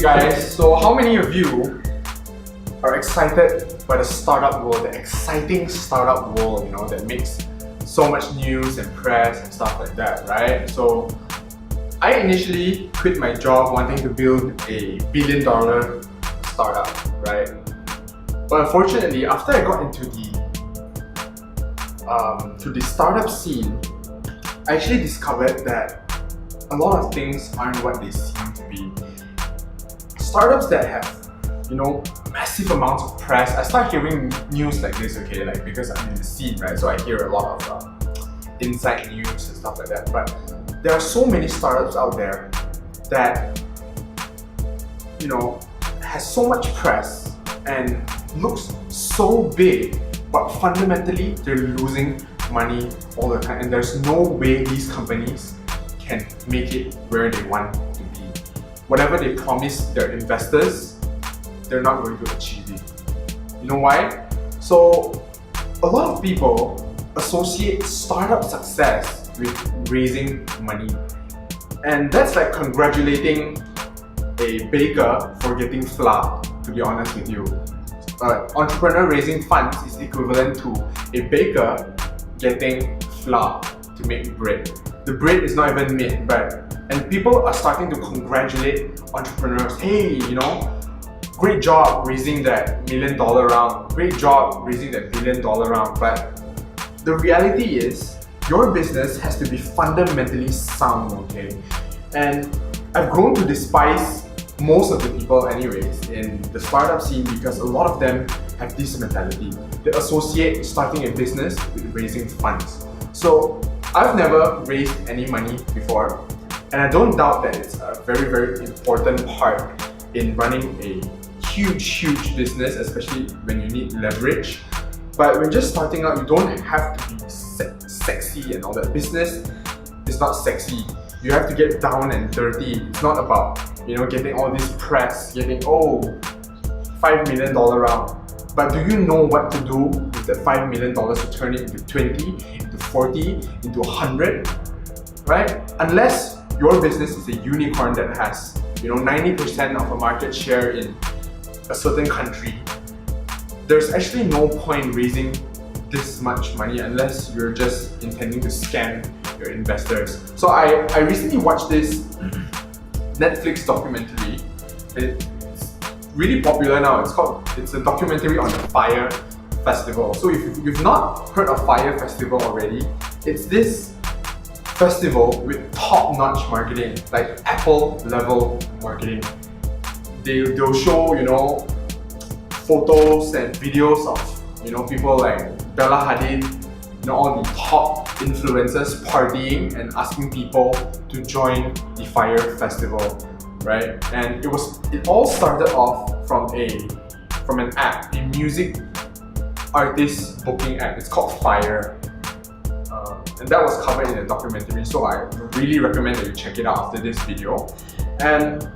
guys, so how many of you are excited by the startup world, the exciting startup world, that makes so much news and press and stuff like that, right? So I initially quit my job wanting to build a billion-dollar startup, right? But unfortunately, after I got into the startup scene, I actually discovered that a lot of things aren't what they seem to be. Startups that have, massive amounts of press. I start hearing news like this, okay, because I'm in the scene, right? So I hear a lot of inside news and stuff like that. But there are so many startups out there that, has so much press and looks so big, but fundamentally they're losing money all the time, and there's no way these companies can make it where they want to be. Whatever they promise their investors, they're not going to achieve it. You know why? So a lot of people associate startup success with raising money, and that's like congratulating a baker for getting flour, to be honest with you. Entrepreneur raising funds is equivalent to a baker getting flour to make bread. The bread is not even made, and people are starting to congratulate entrepreneurs. Hey, great job raising that $1 million round. Great job raising that $1 billion round. But the reality is, your business has to be fundamentally sound, okay? And I've grown to despise most of the people anyways in the startup scene because a lot of them have this mentality. They associate starting a business with raising funds. So I've never raised any money before, and I don't doubt that it's a very, very important part in running a huge business, especially when you need leverage. But when just starting out, you don't have to be sexy and all that. Business is not sexy. You have to get down and dirty. It's not about getting all this press, getting $5 million round. But do you know what to do with that $5 million to turn it into 20, into 40, into 100, right? Unless your business is a unicorn that has 90% of a market share in a certain country, there's actually no point raising this much money unless you're just intending to scam your investors. So I recently watched this Netflix documentary. It's really popular now. It's a documentary on the Fyre Festival. So if you've not heard of Fyre Festival already, it's this festival with top-notch marketing, like Apple level marketing. They'll show photos and videos of people like Bella Hadid, all the top influencers partying and asking people to join the Fyre Festival, right? And it all started off from an app, a music artist booking app. It's called Fyre, and that was covered in a documentary. So I really recommend that you check it out after this video. And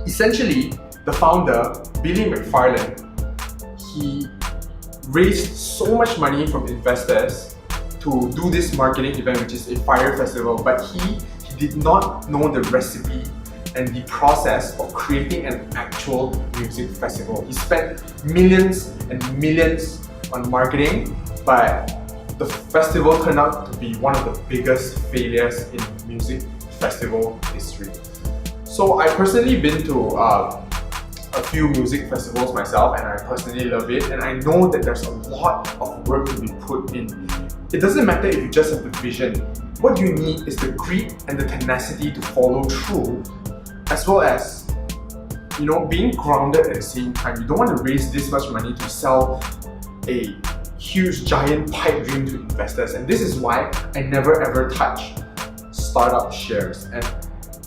essentially, the founder, Billy McFarlane, he raised so much money from investors to do this marketing event, which is a Fyre Festival, but he did not know the recipe and the process of creating an actual music festival. He spent millions and millions on marketing, but the festival turned out to be one of the biggest failures in music festival history. So I personally been to a few music festivals myself, and I personally love it, and I know that there's a lot of work to be put in. It doesn't matter if you just have the vision. What you need is the grit and the tenacity to follow through, as well as being grounded at the same time. You don't want to raise this much money to sell a huge giant pipe dream to investors, and this is why I never ever touch startup shares. And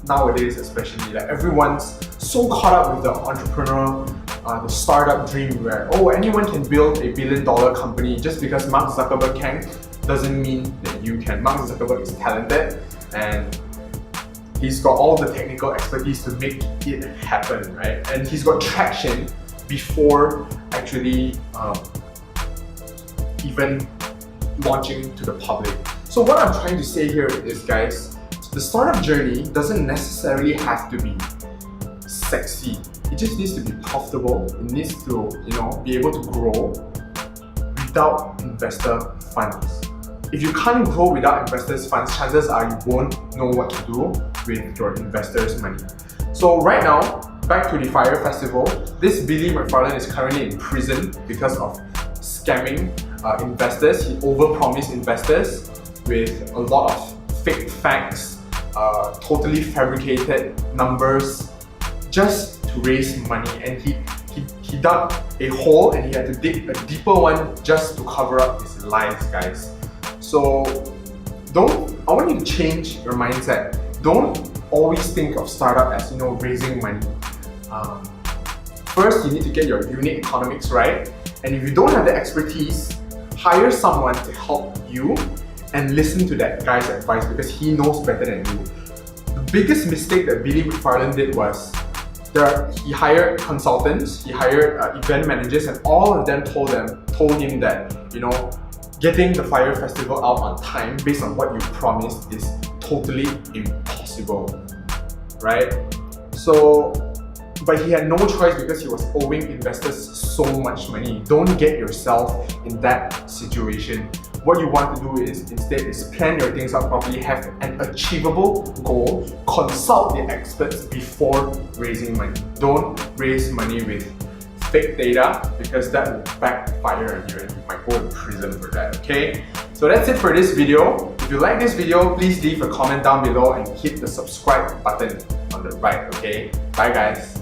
nowadays especially, everyone's so caught up with the entrepreneur, the startup dream where anyone can build a $1 billion company. Just because Mark Zuckerberg can doesn't mean that you can. Mark Zuckerberg is talented and he's got all the technical expertise to make it happen, right? And he's got traction before actually even launching to the public. So what I'm trying to say here is, guys, the startup journey doesn't necessarily have to be sexy. It just needs to be profitable. It needs to, be able to grow without investor funds. If you can't grow without investors' funds, chances are you won't know what to do with your investors' money. So right now, back to the Fyre Festival, this Billy McFarlane is currently in prison because of scamming investors. He overpromised investors with a lot of fake facts, totally fabricated numbers, just to raise money. And he dug a hole and he had to dig a deeper one just to cover up his lies, guys. So I want you to change your mindset. Don't always think of startup as raising money. First, you need to get your unit economics right. And if you don't have the expertise, hire someone to help you and listen to that guy's advice because he knows better than you. The biggest mistake that Billy McFarlane did was he hired consultants, he hired event managers, and all of them told him that getting the Fyre Festival out on time based on what you promised is totally impossible, right? But he had no choice because he was owing investors so much money. Don't get yourself in that situation. What you want to do is plan your things out properly, have an achievable goal, consult the experts before raising money. Don't raise money with fake data because that will backfire on you and you might go to prison for that, okay? So that's it for this video. If you like this video, please leave a comment down below and hit the subscribe button on the right, okay? Bye guys.